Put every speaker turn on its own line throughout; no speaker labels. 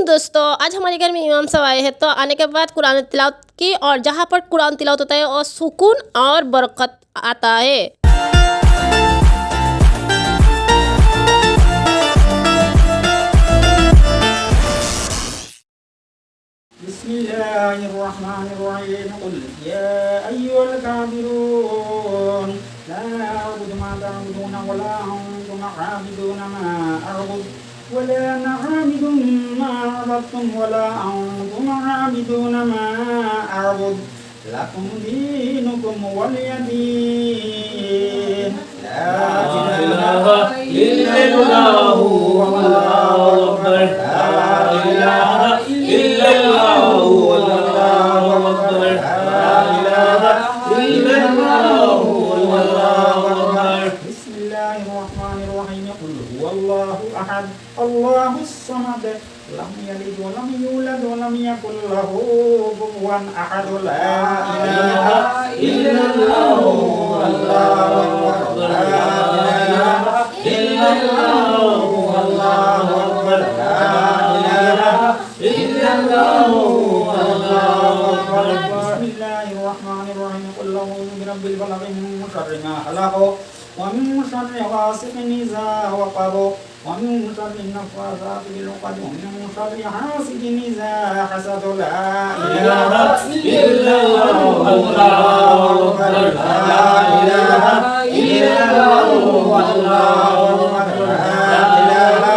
दोस्तों, आज हमारे घर में इमाम साहब आए हैं। तो आने के बाद कुरान तिलावत की, और जहाँ पर कुरान तिलावत होता है और सुकून और बरकत आता है।
बिस्मिल्लाहिर्रहमानिर्रहीम कुल या अय्युहल काफिरून ला अअबुदु मा तअबुदून वला अंतुम आबिदून मा अअबुदु वला अना आबिदुन मा अबदतुम वला अंतुम आबिदून मा अअबुदु लकुम दीनुकुम वलिय दीन। ला इलाहा इल्लल्लाहु वल्लाहु अकबर। ला इलाहा इल्लल्लाहु वल्लाहु अकबर। ला इलाहा इल्लल्लाहु वल्लाहु अकबर। बिस्मिल्लाहिर्रहमानिर्रहीम कुल हुवल्लाहु अहद अल्लाहुस समद लम यलिद वलम यूलद वलम यकुल लहू कुफुवन अहद। ला इलाहा इल्लल्लाहु वल्लाहु अकबर। ला इलाहा इल्लल्लाहु वल्लाहु अकबर। ला इलाहा इल्लल्लाहु वल्लाहु अकबर। बिस्मिल्लाहिर्रहमानिर्रहीम कुल अऊज़ु बिरब्बिल फलaq मिन शर्रि मा खलaq व मिन शर्रि गासिकिन इज़ा वक़ब व मिन शर्रि नफ़्फ़ाथाति फिल उक़द व मिन शर्रि हासिदिन इज़ा हसद। ला इलाहा इल्लल्लाहु वल्लाहु अकबर। ला इलाहा इल्लल्लाहु वल्लाहु अकबर। ला इलाहा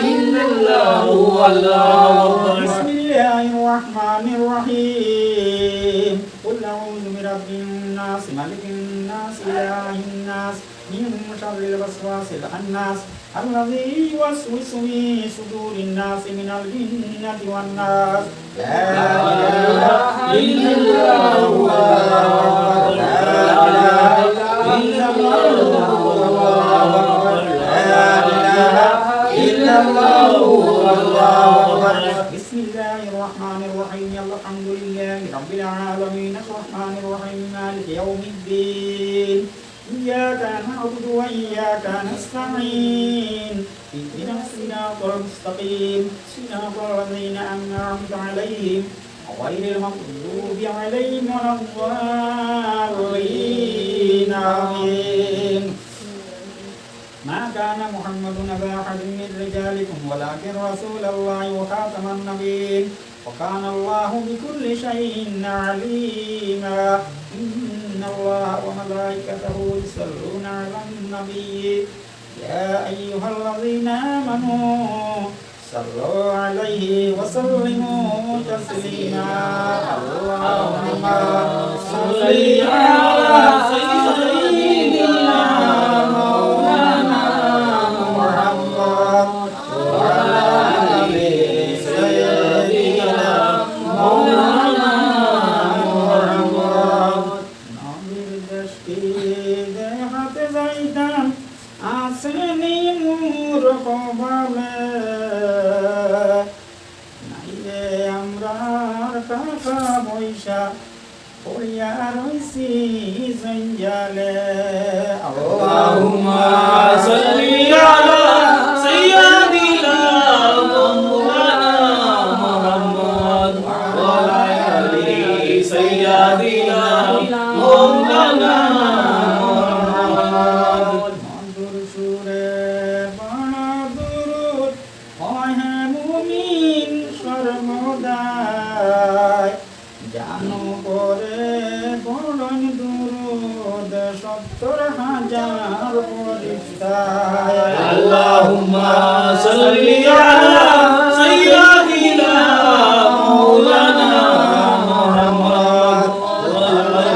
इल्लल्लाहु वल्लाहु अकबर। बिस्मिल्लाहिर्रहमानिर्रहीम कुल अऊज़ु बिरब्बिन नास मलिकिन नास इलाहिन नास मिन शर्रिल वस्वासिल खन्नास अल्लज़ी युवस्विसु फी सुदूरिन नास मिनल जिन्नति वन नास। ला इलाहा इल्लल्लाहु वल्लाहु अकबर। ला इलाहा इल्लल्लाहु वल्लाहु अकबर। ला इलाहा इल्लल्लाहु वल्लाहु अकबर। बिस्मिल्लाहिर्रहमानिर्रहीम अल्हम्दुलिल्लाहि रब्बिल आलमीन अर्रहमानिर्रहीम मालिकि यौमिद्दीन इय्याका नअबुदु व इय्याका नस्तईन इहदिनास सिरातल मुस्तकीम सिरातल लज़ीना अन'अमता अलैहिम गhayril maghdubi अलैहिम वलद्दाल्लीन आमीन। ما كان محمد أبا أحد من رجالكم ولكن رسول الله وخاتم النبيين وكان الله بكل شيء عليما إن الله وملائكته يصلون على النبي يا أيها الذين آمنوا صلوا عليه وسلموا تسليما اللهم صل على سيدنا مولانا محمد وعلى آل سيدنا مولانا محمد نبي التشهيد حت زيدان আসেনি মোর কপালে নাইলে আমরার টাকা পয়সা পড়িয়া রইছি জঞ্জালে। আল্লাহুম্মা সাল্লি আলা সাইয়্যিদিনা মাওলানা মুহাম্মদ ওয়া আলা আলি সাইয়্যিদিনা মাওলানা মুহাম্মদ। মধুর সুরে বাহাদুর হয় মুমিন সর্বদাই জানো করে বরণ দুরুদ 70,000 ফেরেশতায়। আল্লাহুম্মা সাল্লি আলা সাইয়্যিদিনা মাওলানা মুহাম্মদ ওয়া আলা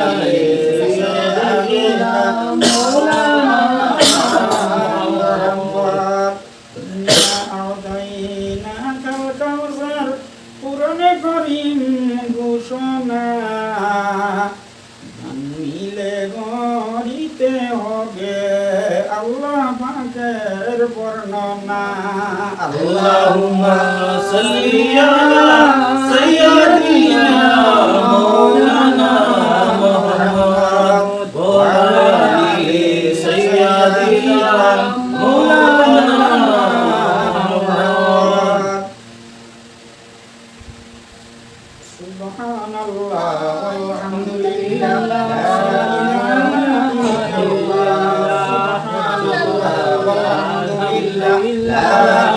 আলি সাইয়্যিদিনা মাওলানা মুহাম্মদ। ইন্না আ'তাইনাকাল কাউসার কুরআনে কারীম ঘোষণা মিলে গড়িতে হবে আল্লাহ পাকের বর্ণনা। আল্লাহুম্মা সাল্লি আলা সাইয়্যিদিনা মাওলানা মুহাম্মদ ওয়া আলা আলি সাইয়্যিদিনা মাওলানা মুহাম্মদ। সুবহানাল্লাহ ওয়ালহামদুলিল্লাহ লা ইলাহা ইল্লাল্লাহ সুবহানাল্লাহ ওয়ালহামদুলিল্লাহ লা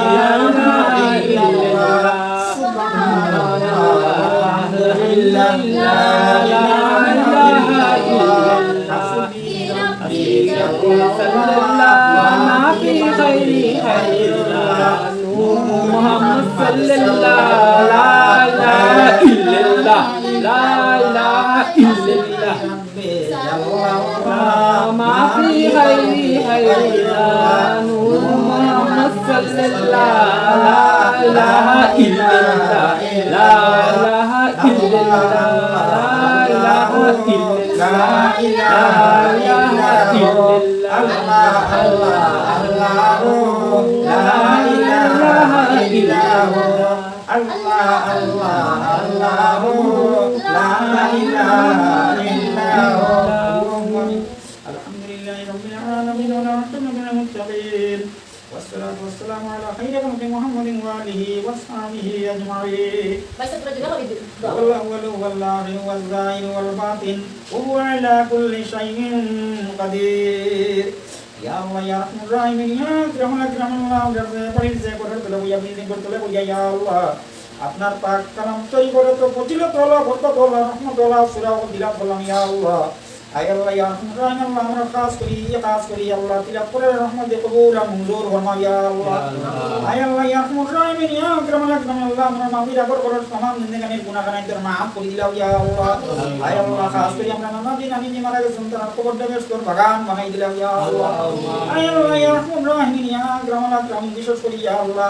ইলাহা ইল্লাল্লাহ সুবহানাল্লাহ ওয়ালহামদুলিল্লাহ লা ইলাহা ইল্লাল্লাহ হাসবি রাব্বি সাল্লাল্লাহু মা ফি খাইরি Khairullah
Muhammad sallallahu la ilaha illallah la ilaha illallah ma fi khairi khairullah Muhammad sallallahu la ilaha illallah la ilaha illallah la ilaha illallah
Allah Allah Allah la ilaha illallah Allah Allah Allah la ilaha illallah alhamdulillahi rabbil alamin wa rahmatil muttaqin wassalatu wassalamu ala khairi khalqi Muhammadin wa alihi wa sahbihi ajma'in
Baca surah juga kali itu.
والأول والآخر والظاهر والباطن وهو على كل شيء قدير يا الله يا رحمن الرحيم يا أكرم الأكرم الله পরিণ সে করে তোলে বুঝা বিদিন করে তোলে বুঝা ইয়া আল্লাহ আপনার পাক কালাম তৈরি করে তো ফজিলত হলো বরকত হলো রহমত হলো সূরা ও দিলাত বললাম ইয়া আল্লাহ আয় আল্লাহ ইয়া রহমান রহিম আল্লাহ আমরা খাস করি আল্লাহ তিলাওয়াত করে রহমত দে কবুল আর মঞ্জুর ফরমাও ইয়া আল্লাহ আয় আল্লাহ ইয়া রহমান রহিম ইয়া আকরাম আকরাম আল্লাহ আমরা মাগফিরাত করে तमाम জিন্দেগানির গুনাহগান তোর maaf করে দিলাও ইয়া আল্লাহ আয় আল্লাহ খাস করে আমরা নানাদিন আমি যে মারা গেছেন তার কবর দেবে তোর বাগান বানাই দিলাও ইয়া আল্লাহ আয় আল্লাহ ইয়া রহমান রহিম ইয়া আকরাম আকরাম বিশেষ করে ইয়া আল্লাহ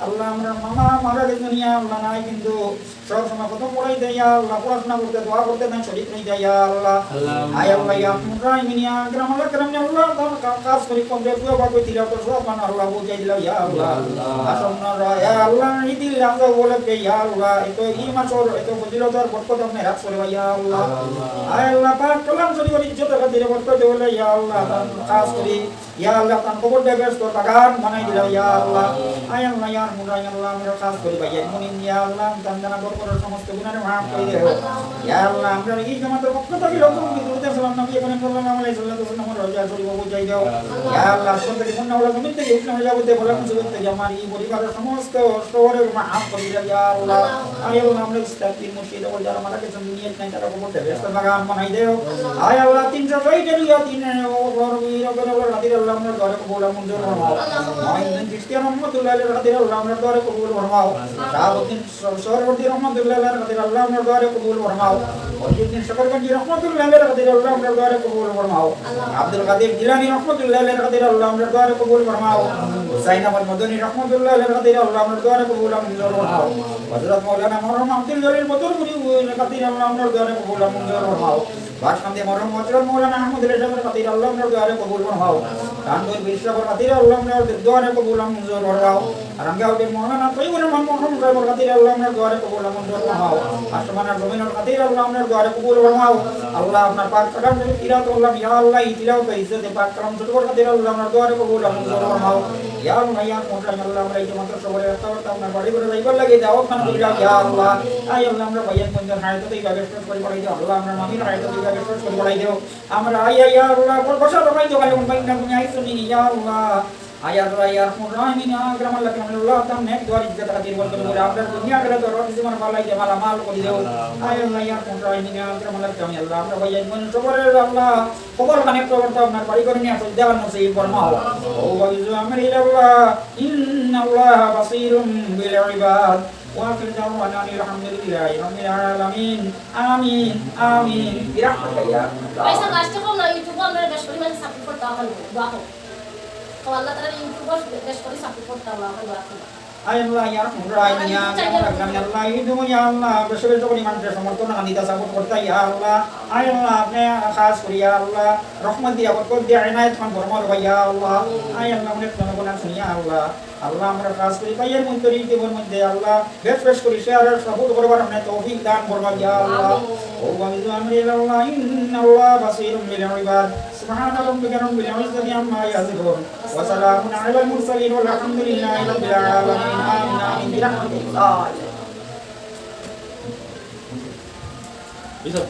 আল্লাহ আমরা মামা মারা গেছেন ইয়া আল্লাহ নাই কিন্তু সব সময় প্রথম পড়াই দেয় ইয়া আল্লাহ পড়াশোনা করতে দোয়া করতে না শরীক নেই দেয় ইয়া আল্লাহ আয় আল্লাহ ইয়া রাহিমিন ইয়া আকরাম আকরাম ইয়া আল্লাহ তার কাজ করি কোন দেব বাবা তিলা তো সব মান আল্লাহ বুঝাই দিলা ইয়া আল্লাহ আসন্ন ইয়া আল্লাহ ইদিল রাজা বলে কে ইয়া আল্লাহ এতো ইমান সর এতো ফজিলতর বরকত আপনি রাখ করে ইয়া আল্লাহ আয় আল্লাহ পাক কালাম শরীফ ইজ্জত খাতিরে বরকত দেওয়া ইয়া আল্লাহ কাজ করি ইয়া আল্লাহ তান কবর দেবে তোর বাগান বানাই দিলা ইয়া আল্লাহ আয় আল্লাহ ইয়া মুরাই আল্লাহ আমরা কাজ করি ভাইয়া মুনিন ইয়া আল্লাহ তান জানা বরকত সমস্ত গুনাহ মাফ করে দাও ইয়া আল্লাহ আমরা এই জামাতের পক্ষ থেকে রকম বিরুদ্ধে সালাম নবী করিম সাল্লাল্লাহু আলাইহি ওয়াসাল্লাম রোজা শরীফ বুঝাই দাও ইয়া আল্লাহ সন্তান মন ওলা জমিন থেকে উঠে যাবতে বলা মুসিবত থেকে আমার এই পরিবারের সমস্ত শহরের মাফ করে দাও ইয়া আল্লাহ আয় আল্লাহ আমরা ইস্তাগফির মুর্শিদ ও যারা মারা গেছেন দুনিয়াতে নাই তারা কবর দেবে তোর বাগান বানাই দাও আয় আল্লাহ 300 ইয়া তিন ওর রাদির আল্লাহ আমরা দরে কবুল মঞ্জুর ফরমাও মাইন খ্রিস্টান রহমাতুল্লাহ আলাইহি রাদির আল্লাহ আমরা দরে কবুল ফরমাও শাহাবুদ্দিন সরওয়ার্দী রহমাতুল্লাহ আলাইহি রাদির আল্লাহ আমরা দরে কবুল ফরমাও ওয়াহিদুদ্দিন शकरगंजी রহমাতুল্লাহ আলাইহি রাদির আল্লাহ আমরা দরে কবুল ফরমাও আব্দুল কাদের জিলানী রহমাতুল্লাহ আলাইহি রাদির আল্লাহ আমরা দরে কবুল ফরমাও হুসাইন আহমদ মদনী রহমাতুল্লাহ আলাইহি রাদির আল্লাহ আমরা দরে কবুল মঞ্জুর ফরমাও হযরত মাওলানা মরহুম আব্দুল জলিল মদরপুরি রাদির আল্লাহ আমরা দরে কবুল মঞ্জুর ফরমাও বাসকান্দে মরহুম হযরত মাওলানা আহমদ রেজা রাদির আল্লাহ আমরা দরে কবুল ফরমাও কানপুর বিশ্বর রাদির আল্লাহ আমরা দরে কবুল মঞ্জুর ফরমাও রঙ্গাউদ্দি মাওলানা তৈয়বুর রহমান মরহুম রাদির আল্লাহ আমরা দরে কবুল মঞ্জুর ফরমাও আসমানের জমিনের রাদির আল্লাহ আমরা দরে কবুল ফরমাও আল্লাহ আপনার পাক কালাম থেকে তিলাওয়াত করলাম ইয়া আল্লাহ এই তিলাওয়াত ইজ্জতে পাক কালাম ছোট বড় রাদির আল্লাহ আমরা দরে কবুল মঞ্জুর ফরমাও ইয়া আল্লাহ ইয়া মোটা আল্লাহ আমরা এই মাত্র সবরে রাস্তাটা আপনার বাড়ি করে যাইবার লাগে দাওয়াত খান করি ইয়া আল্লাহ আয় আল্লাহ আমরা ভাইয়ান বন্ধুর হায়াতে এই ভাবে শেষ করে পড়াই দাও আল্লাহ আমরা মামির হায়াতে এই ভাবে শেষ করে পড়াই দাও আমরা আয় ইয়া আল্লাহ বসা রবাই দাও কালে উনবাই না তুমি আইছো নি ইয়া আল্লাহ আয় আল্লাহ ইয়া রহমান রহিম আকরাম আল্লাহ তাম নেক দুয়ার ইজ্জত খাতির বল করে আমরা দুনিয়া করে তো রব জীবন ভালাই দে মালা মাল করে দাও আয় আল্লাহ ইয়া রহমান রহিম আকরাম আল্লাহ আমরা ভাইয়ান বন্ধু সবরে আল্লাহ কবর কানে প্রবর্ত আপনার বাড়ি করে নিয়ে আসল দেওয়ার নসিব ফরমাও ও ওয়াইজু আমরি আল্লাহ ইন্নাল্লাহা বাসীরুম বিল ইবাদ وآخر دعوانا الحمد لله رب العالمين آمين آمين برحمتك يا
Paisa last ko na YouTube আমরা বেশ পরিমাণে সাপোর্ট করতে হবে দোয়া করো তো আল্লাহ তাআলা ইউটিউবার বেশ করে সাপোর্ট করতে হবে দোয়া করো
Ay Allah ya Rahman ya Allah itu ya Allah besok kali mantra समर्थन anita sabut करता ya Allah ay Allah आपने खास करी ya Allah रहमत दिया बरकत दिया Inayat Khan फरमाओ ya Allah ay Allah हमने अपना गुनाह सुनी ya Allah Allah আমরা খাস করি ভাইয়ের মন্তরি জীবন মধ্যে আল্লাহ বেশ করে শেয়ার সাপোর্ট করবার हमने তৌফিক দান ফরমাও ya Allah ও ওয়াইজু আমরি আল্লাহ ইন্নাল্লাহ বাসীরুম বিল ইবাদ سبحان ربك رب العزة عما يصفون وسلام على المرسلين والحمد لله رب العالمين آمين آمين برحمة الله Bisa.